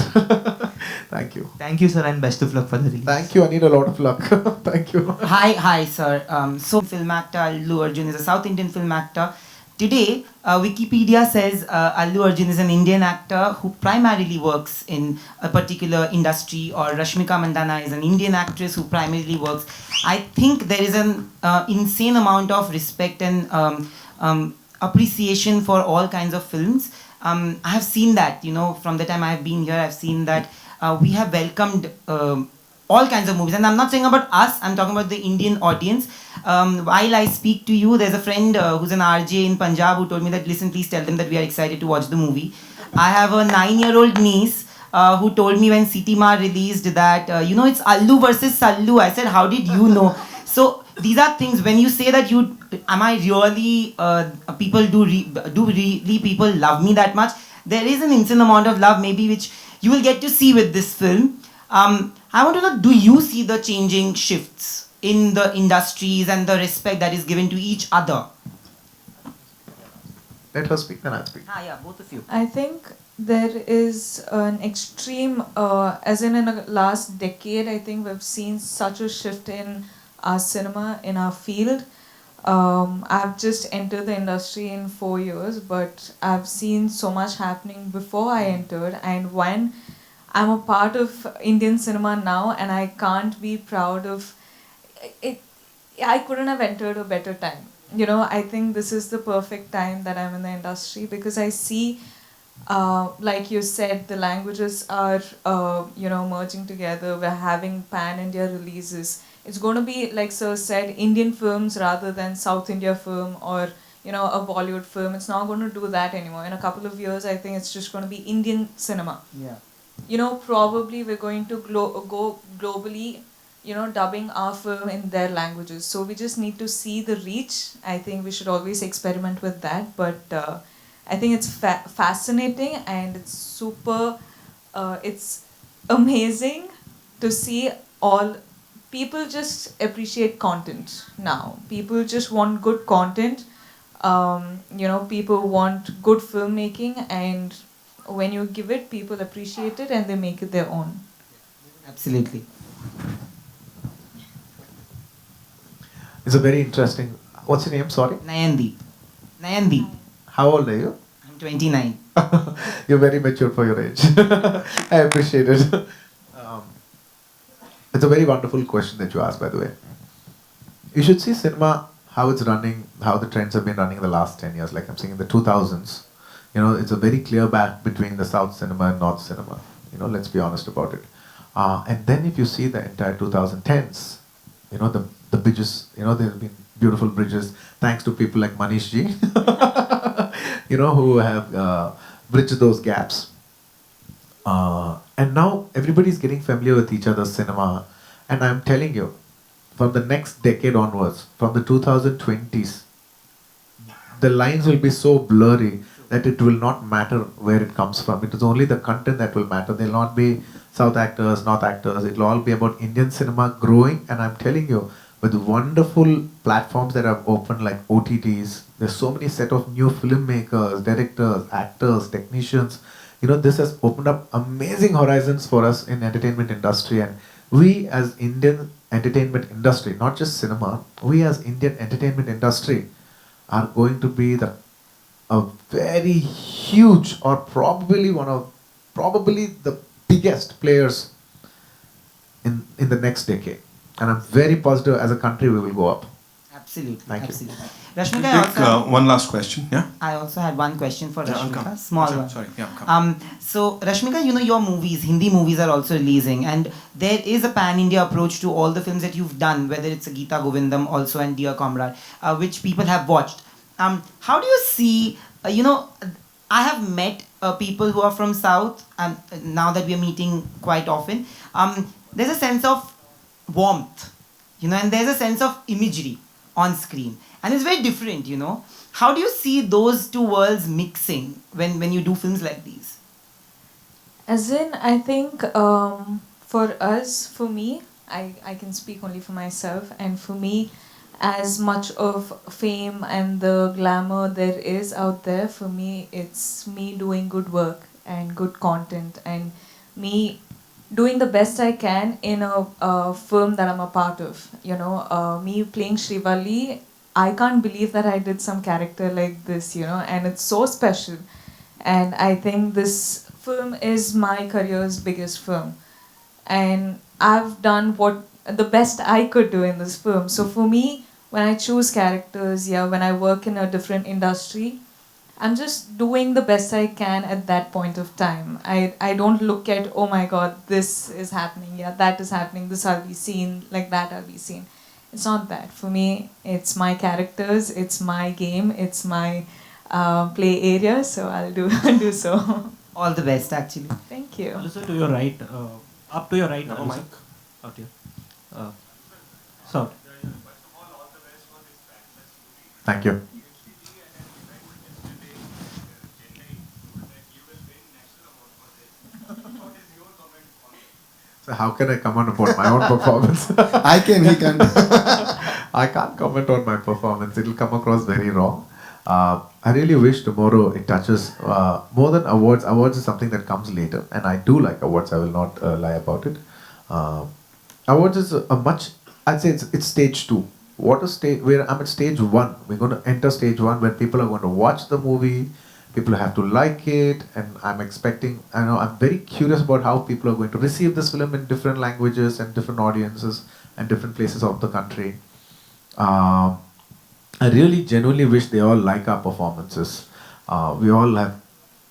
Thank you. Thank you, sir, and best of luck for the release. Thank you. I need a lot of luck. Thank you. Hi, sir. So, film actor Allu Arjun is a South Indian film actor. Today, Wikipedia says Allu Arjun is an Indian actor who primarily works in a particular industry, or Rashmika Mandanna is an Indian actress who primarily works. I think there is an insane amount of respect and appreciation for all kinds of films. I have seen that, from the time I have been here, I've seen that we have welcomed all kinds of movies. And I'm not saying about us, I'm talking about the Indian audience. While I speak to you, there's a friend who's an RJ in Punjab who told me that, listen, please tell them that we are excited to watch the movie. I have a 9-year-old niece who told me when Sitima released that, it's Allu versus Sallu. I said, how did you know? So these are things, when you say that am I really, people really people love me that much? There is an insane amount of love maybe which you will get to see with this film. I want to know, do you see the changing shifts in the industries and the respect that is given to each other? Let her speak, then I'll speak. Yeah, both of you. I think there is an extreme, as in the last decade, I think we've seen such a shift in our cinema, in our field. I've just entered the industry in 4 years, but I've seen so much happening before I entered, and when I'm a part of Indian cinema now, and I can't be proud of it. I couldn't have entered a better time. I think this is the perfect time that I'm in the industry, because I see, like you said, the languages are, merging together. We're having pan-India releases. It's going to be, like Sir said, Indian films rather than South India film or, a Bollywood film. It's not going to do that anymore. In a couple of years, I think it's just going to be Indian cinema. Yeah. Probably we're going to go globally, dubbing our film in their languages. So we just need to see the reach. I think we should always experiment with that. But I think it's fascinating, and it's super, it's amazing to see all. People just appreciate content now. People just want good content. People want good filmmaking, and when you give it, people appreciate it and they make it their own. Absolutely. It's a very interesting. What's your name? Sorry. Nayandi. How old are you? I'm 29. You're very mature for your age. I appreciate it. It's a very wonderful question that you asked, by the way. You should see cinema, how it's running, how the trends have been running in the last 10 years. Like I'm saying in the 2000s, it's a very clear back between the South cinema and North cinema. Let's be honest about it. And then if you see the entire 2010s, the bridges, there have been beautiful bridges, thanks to people like Manish ji, who have bridged those gaps. And now everybody's getting familiar with each other's cinema. And I'm telling you, from the next decade onwards, from the 2020s, the lines will be so blurry that it will not matter where it comes from. It is only the content that will matter. There will not be South actors, North actors. It will all be about Indian cinema growing. And I'm telling you, with the wonderful platforms that have opened like OTTs, there's so many set of new filmmakers, directors, actors, technicians. This has opened up amazing horizons for us in entertainment industry, and we as Indian entertainment industry, not just cinema, we as Indian entertainment industry are going to be a very huge, or probably the biggest players in the next decade. And I'm very positive as a country we will go up. Absolutely. Thank you. Absolutely. We'll Rashmika, take one last question, yeah? I also had one question for Yeah, I'll Rashmika, come. small Sorry, one. sorry, yeah, come. So Rashmika, your movies, Hindi movies are also releasing, and there is a pan-India approach to all the films that you've done, whether it's Geeta Govindam also and Dear Comrade, which people have watched. How do you see, I have met people who are from South, and now that we are meeting quite often, there's a sense of warmth, and there's a sense of imagery on screen. And it's very different, How do you see those two worlds mixing when you do films like these? As in, I think for me, I can speak only for myself, and for me, as much of fame and the glamour there is out there, for me, it's me doing good work and good content, and me doing the best I can in a film that I'm a part of. Me playing Srivalli, I can't believe that I did some character like this, and it's so special. And I think this film is my career's biggest film. And I've done the best I could do in this film. So for me, when I choose characters, when I work in a different industry, I'm just doing the best I can at that point of time. I don't look at, oh my God, this is happening, that is happening, this I'll be seen, like that I'll be seen. It's not that. For me, it's my characters, it's my game, it's my play area, so I'll do so. all the best, actually. Thank you. Also to your right, up to your right. Also. Out here. So. Thank you. So how can I comment about my own performance? I can, he can't. I can't comment on my performance. It'll come across very wrong. I really wish tomorrow it touches more than awards. Awards is something that comes later, and I do like awards. I will not lie about it. Awards is a much. I'd say it's stage 2. What is stage? Where I'm at stage 1. We're going to enter stage 1 where people are going to watch the movie. People have to like it, and I'm expecting. I'm very curious about how people are going to receive this film in different languages and different audiences and different places of the country. I really genuinely wish they all like our performances. We all have.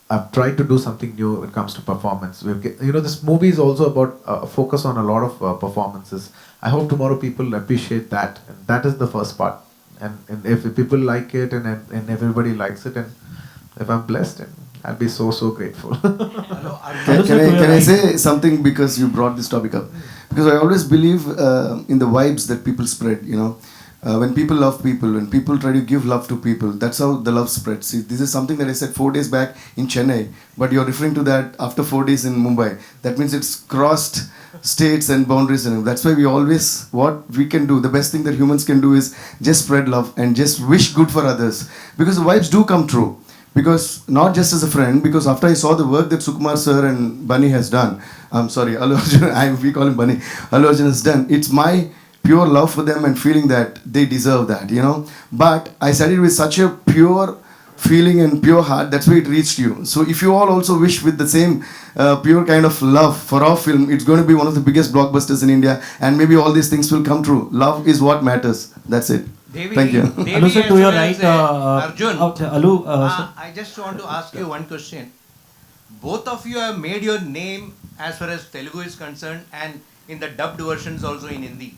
I've tried to do something new when it comes to performance. This movie is also about focus on a lot of performances. I hope tomorrow people appreciate that, and that is the first part. And if people like it, and everybody likes it, and if I'm blessed, and I'll be so grateful. Can I say something because you brought this topic up? Because I always believe in the vibes that people spread. When people love people, when people try to give love to people, that's how the love spreads. See, this is something that I said 4 days back in Chennai, but you're referring to that after 4 days in Mumbai. That means it's crossed states and boundaries, and that's why we always, what we can do, the best thing that humans can do is just spread love and just wish good for others, because the vibes do come true. Because not just as a friend, because after I saw the work that Sukumar sir and Bunny has done, I'm sorry, Allu Arjun, we call him Bunny, Allu Arjun has done, it's my pure love for them and feeling that they deserve that, But I said it with such a pure feeling and pure heart, that's why it reached you. So if you all also wish with the same pure kind of love for our film, it's going to be one of the biggest blockbusters in India, and maybe all these things will come true. Love is what matters. That's it. Thank you. Alu sir, to your right, Arjun, Alu, I just want to ask you one question. Both of you have made your name as far as Telugu is concerned, and in the dubbed versions also in Hindi.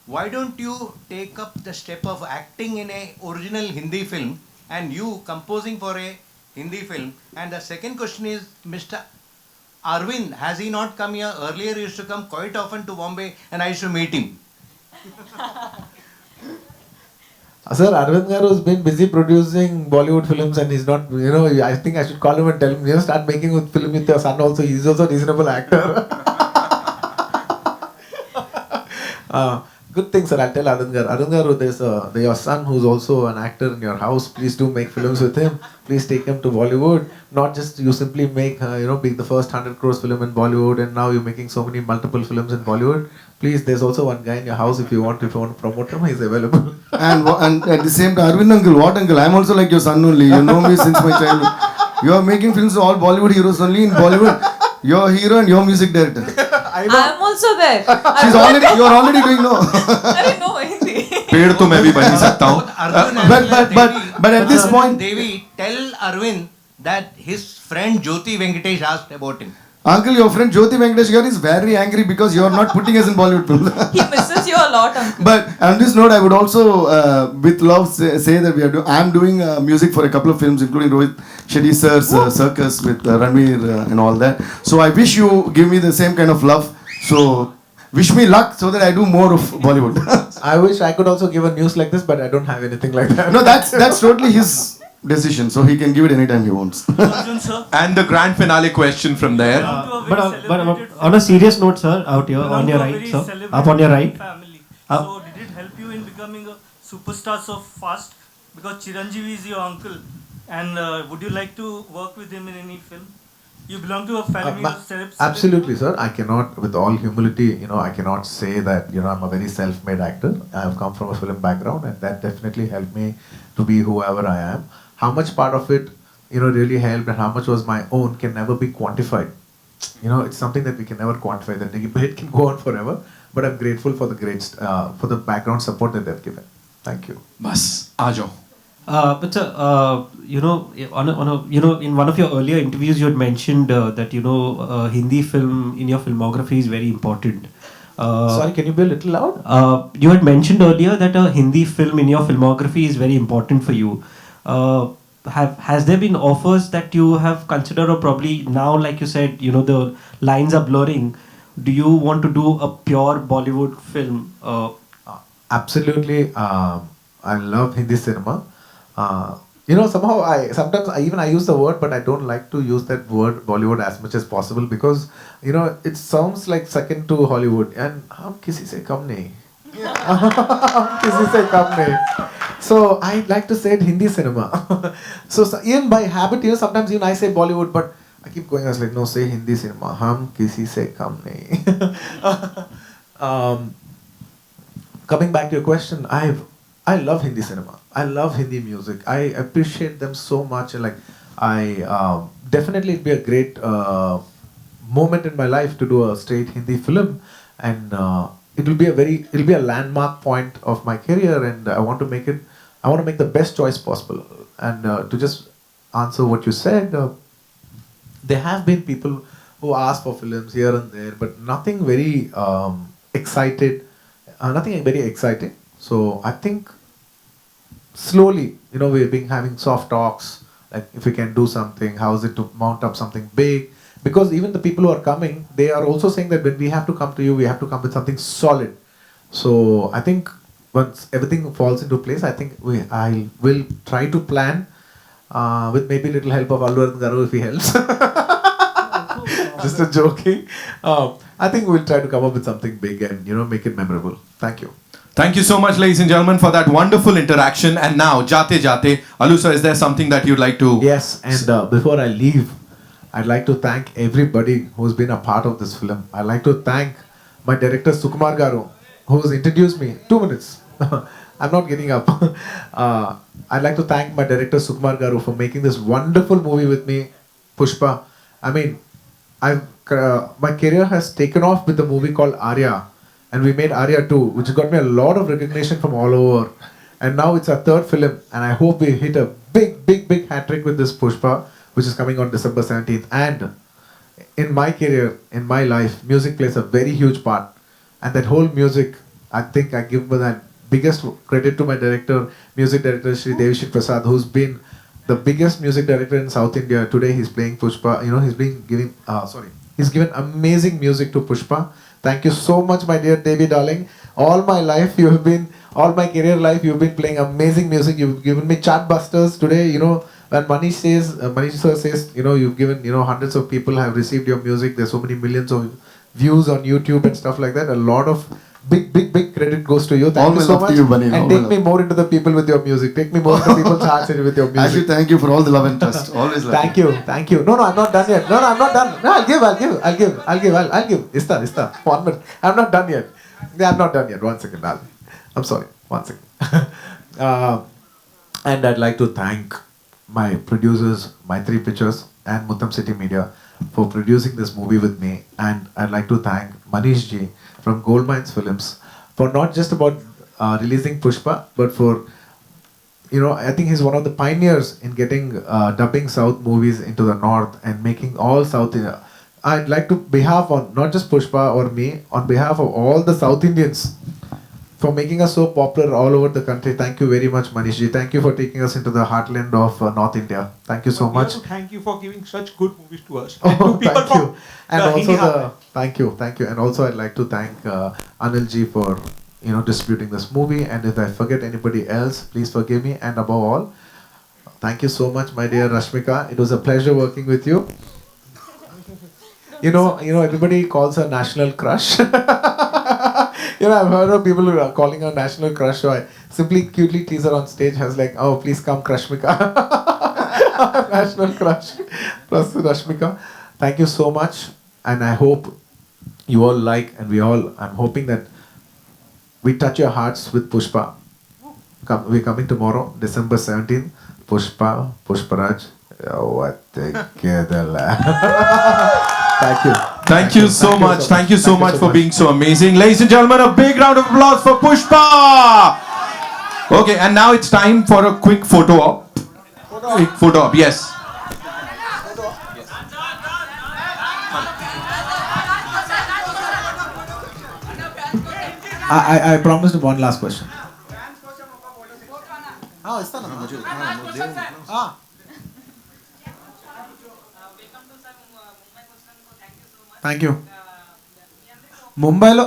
Why don't you take up the step of acting in a original Hindi film and you composing for a Hindi film? And the second question is, Mr. Arvind, has he not come here? Earlier he used to come quite often to Bombay and I used to meet him. Sir, Arvind Garu has been busy producing Bollywood films, and he's not, I think I should call him and tell him, start making a film with your son also. He's also a reasonable actor. Good thing, sir. I'll tell Arvind Garu. Arvind Garu, there's your son who's also an actor in your house. Please do make films with him. Please take him to Bollywood. Not just you simply make, be the first 100 crores film in Bollywood, and now you're making so many multiple films in Bollywood. Please, there's also one guy in your house if you want to promote him, he's available. And at the same time, Arvind uncle, what uncle? I'm also like your son only. You know me since my childhood. You are making films with all Bollywood heroes only in Bollywood. You're a hero and you're music director. I'm also there. You're already doing no. अरे no Hindi. पेड़ तो मैं भी बन ही सकता हूँ. But at this point, Devi, tell Arvind that his friend Jyoti Venkatesh asked about him. Uncle, your friend Jyoti Venkatesh Garu is very angry because you're not putting us in Bollywood films. He misses you a lot, uncle. But on this note, I would also, with love, say that I'm doing music for a couple of films, including Rohit Shetty sir's Circus with Ranveer and all that. So I wish you give me the same kind of love. So wish me luck so that I do more of Bollywood. I wish I could also give a news like this, but I don't have anything like that. No, that's totally his decision, so he can give it anytime he wants. And the grand finale question from there. But on a serious note, sir, out here on your right, sir, up on your right. So did it help you in becoming a superstar so fast? Because Chiranjeevi is your uncle, and would you like to work with him in any film? You belong to a family of celebs. Absolutely, sir. I cannot, with all humility, I cannot say that, I'm a very self-made actor. I have come from a film background, and that definitely helped me to be whoever I am. How much part of it, really helped and how much was my own can never be quantified. It's something that we can never quantify. The debate can go on forever, but I'm grateful for the background support that they've given. Thank you. Bas, aajo. But sir, in one of your earlier interviews, you had mentioned that Hindi film in your filmography is very important. Sorry, can you be a little loud? You had mentioned earlier that a Hindi film in your filmography is very important for you. has there been offers that you have considered, or probably now, like you said, you know, the lines are blurring? Do you want to do a pure Bollywood film? Absolutely. I love Hindi cinema. You know, somehow sometimes I use the word, but I don't like to use that word Bollywood as much as possible because, you know, it sounds like second to Hollywood. And हम किसी से कम नहीं. हम किसी से कम नहीं. So I like to say it Hindi cinema. so even by habit, you know, sometimes even I say Bollywood, but I keep going. I was like, no, say Hindi cinema. हम किसी से कम नहीं. Coming back to your question, I love Hindi cinema. I love Hindi music. I appreciate them so much. Like, definitely it'd be a great moment in my life to do a straight Hindi film, and it'll be a landmark point of my career, and I want to make the best choice possible. And to just answer what you said, there have been people who ask for films here and there, but nothing very exciting. So I think slowly, you know, we've been having soft talks, like if we can do something, how is it to mount up something big? Because even the people who are coming, they are also saying that when we have to come to you, we have to come with something solid. So I think once everything falls into place, I think I will try to plan with maybe little help of Allu Arjun Garu if he helps. Just a joking. I think we'll try to come up with something big and, you know, make it memorable. Thank you. Thank you so much, ladies and gentlemen, for that wonderful interaction. And now, Jate Jate, Allu sir, is there something that you'd like to... Yes, and before I leave, I'd like to thank everybody who's been a part of this film. I'd like to thank my director, Sukumar Garu, who's introduced me. 2 minutes. I'm not getting up. I'd like to thank my director, Sukumar Garu, for making this wonderful movie with me, Pushpa. I mean, my career has taken off with the movie called Arya. And we made Arya 2, which got me a lot of recognition from all over. And now it's our third film, and I hope we hit a big hat-trick with this Pushpa, which is coming on December 17th. And in my career, in my life, music plays a very huge part. And that whole music, I think I give that biggest credit to my director, music director, Shri Devashri Prasad, who's been the biggest music director in South India. Today he's playing Pushpa. You know, he's given amazing music to Pushpa. Thank you so much, my dear Devi darling. All my career life, you've been playing amazing music. You've given me chartbusters today. You know, when Manish sir says, you know, you've given, you know, hundreds of people have received your music. There's so many millions of views on YouTube and stuff like that. A lot of big credit goes to you. Thank you so much. And take me more into the people with your music. Take me more into people's hearts with your music. Actually, thank you for all the love and trust. Always love Thank you. No, I'm not done yet. No, I'm not done. No, I'll give. Ista. 1 minute. I'm not done yet. Yeah, I'm not done yet. 1 second. I'm sorry. 1 second. And I'd like to thank my producers, Maitri Pictures and Mutham City Media for producing this movie with me. And I'd like to thank Manish Ji from Gold Mines Films for not just about releasing Pushpa, but for, you know, I think he's one of the pioneers in getting dubbing South movies into the North and making all South India. I'd like to behalf on not just Pushpa or me, on behalf of all the South Indians for making us so popular all over the country. Thank you very much, Manish Ji. Thank you for taking us into the heartland of North India. Thank you so much. Thank you for giving such good movies to us. Oh, to people thank you. And the Hindi also thank you. And also I'd like to thank Anil Ji for, you know, distributing this movie. And if I forget anybody else, please forgive me. And above all, thank you so much, my dear Rashmika. It was a pleasure working with you. You know, everybody calls her national crush. You know, I've heard of people who are calling her national crush, so I simply cutely tease her on stage. I was like, oh, please come, Krashmika. National crush. Plus Rashmika. Thank you so much. And I hope you all like, and I'm hoping that we touch your hearts with Pushpa. We're coming tomorrow, December 17th. Pushpa, Pushparaj. What Thank you. Thank you so much. Thank you so much for being so amazing. Ladies and gentlemen, a big round of applause for Pushpa. Okay, and now it's time for a quick photo op. Quick photo op, yes. I promised one last question. Thank you ముంబైలో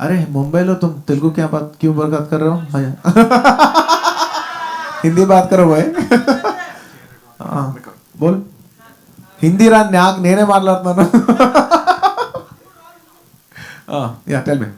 अरे मुंबई लो तुम तेलुगु क्या बात क्यों बात कर रहे हो हिंदी बात करो भाई बोल हिंदी రా నాకు నేనే మాట్లాడుతున్నాను yeah tell me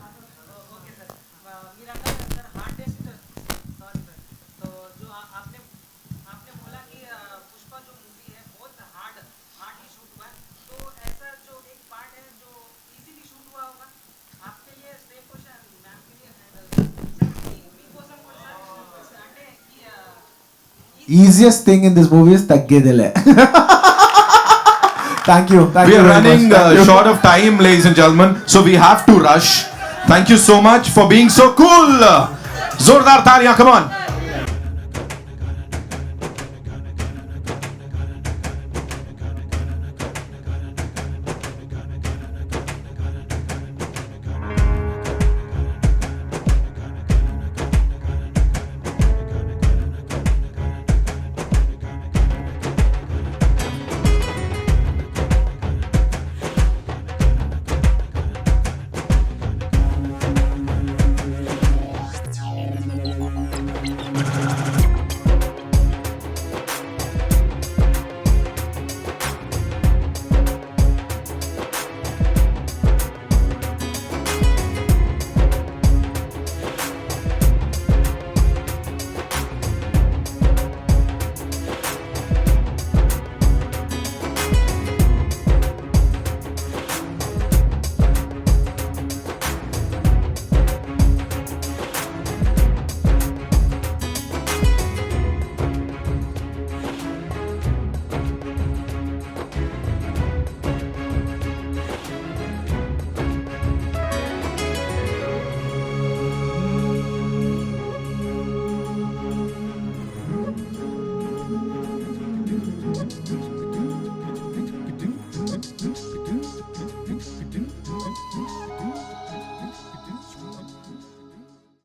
easiest thing in this movie is taggedele. Thank you. Thank We you are very running much. Thank you. short of time, ladies and gentlemen, so we have to rush. Thank you so much for being so cool. Zordar Talia, come on.